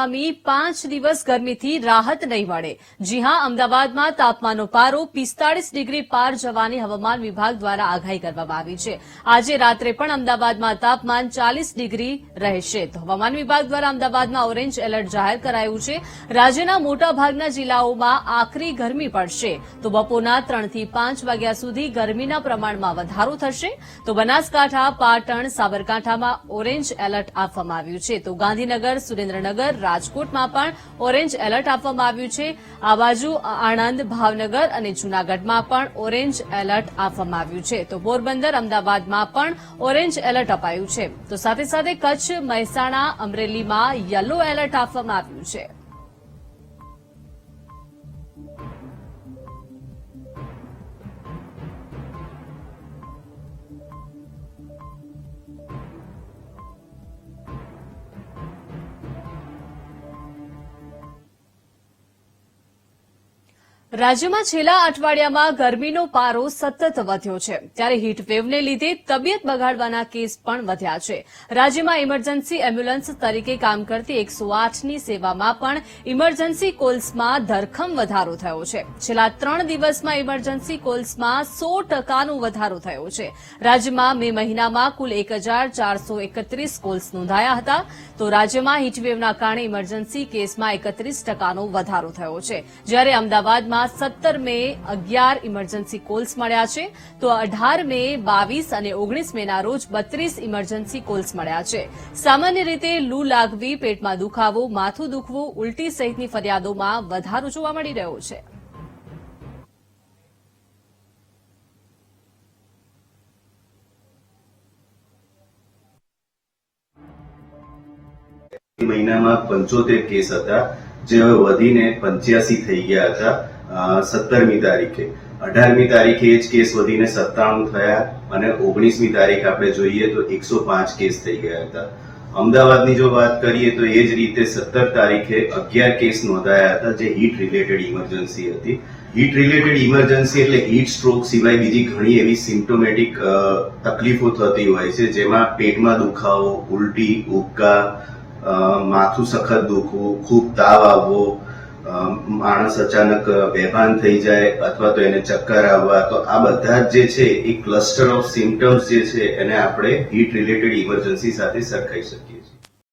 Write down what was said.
આગામી 5 દિવસ ગરમીથી રાહત નહીં મળે। જી હા, અમદાવાદમાં તાપમાનનો પારો 45 ડિગ્રી પાર જવાની હવામાન વિભાગ દ્વારા આગાહી કરવામાં આવી છે। આજે રાત્રે પણ અમદાવાદમાં તાપમાન 40 ડિગ્રી રહેશે। તો હવામાન વિભાગ દ્વારા અમદાવાદમાં ઓરેન્જ એલર્ટ જાહેર કરાયું છે। રાજ્યના મોટાભાગના જિલ્લાઓમાં આકરી ગરમી પડશે। તો બપોરના 3 થી 5 વાગ્યા સુધી ગરમીના પ્રમાણમાં વધારો થશે। તો બનાસકાંઠા, પાટણ, સાબરકાંઠામાં ઓરેન્જ એલર્ટ આપવામાં આવ્યું છે। તો ગાંધીનગર, સુરેન્દ્રનગર, રાજકોટમાં પણ ઓરેન્જ એલર્ટ આપવામાં આવ્યું છે। આ બાજુ આણંદ, ભાવનગર અને જૂનાગઢમાં પણ ઓરેન્જ એલર્ટ આપવામાં આવ્યું છે। તો પોરબંદર, અમદાવાદમાં પણ ઓરેન્જ એલર્ટ અપાયું છે। તો સાથે સાથે કચ્છ, મહેસાણા, અમરેલીમાં યલો એલર્ટ આપવામાં આવ્યું છે। રાજ્યમાં છેલ્લા અઠવાડિયામાં ગરમીનો પારો સતત વધ્યો છે, ત્યારે હીટવેવને લીધે તબિયત બગાડવાના કેસ પણ વધ્યા છે। રાજ્યમાં ઇમરજન્સી એમ્બ્યુલન્સ તરીકે કામ કરતી 108ની સેવામાં પણ ઇમરજન્સી કોલ્સમાં ધરખમ વધારો થયો છે। છેલ્લા 3 દિવસમાં ઇમરજન્સી કોલ્સમાં 100%નો વધારો થયો છે। રાજ્યમાં મે મહિનામાં કુલ 1431 કોલ્સ નોંધાયા હતા। તો રાજ્યમાં હીટવેવના કારણે ઇમરજન્સી કેસમાં 31%નો વધારો થયો છે, જ્યારે અમદાવાદમાં 17 મે 11 ઇમરજન્સી કોલ્સ મળ્યા છે। તો 18 મે, 22 અને 19 મેના રોજ 32 ઇમરજન્સી કોલ્સ મળ્યા છે। સામાન્ય રીતે લૂ લાગવી, પેટમાં દુખાવો, માથું દુખવું, ઉલટી સહિતની ફરિયાદોમાં વધારો જોવા મળી રહ્યો છે। મહિનામાં 75 કેસ હતા, જે હવે વધીને 85 થઈ ગયા હતા 17મી તારીખે। 18મી તારીખે એ જ કેસ વધીને 97 થયા અને 19મી તારીખ આપણે જોઈએ તો 105 કેસ થઈ ગયા હતા। અમદાવાદની જો વાત કરીએ તો એ જ રીતે 17 તારીખે 11 કેસ નોંધાયા હતા, જે હીટ રિલેટેડ ઇમરજન્સી હતી। હીટ રિલેટેડ ઇમરજન્સી એટલે હીટ સ્ટ્રોક સિવાય બીજી ઘણી એવી સિમ્પ્ટોમેટિક તકલીફો થતી હોય છે, જેમાં પેટમાં દુખાવો, ઉલટી, ઉબકા, માથું સખત દુખવું, ખૂબ તાવ આવવો, માણસ અચાનક બેભાન થઈ જાય અથવા તો એને ચક્કર આવવા। તો આ બધા જે છે એ ક્લસ્ટર ઓફ સિમ્પટમ્સ જે છે એને આપણે હીટ રિલેટેડ ઇમરજન્સી સાથે સરખાઈ શકીએ।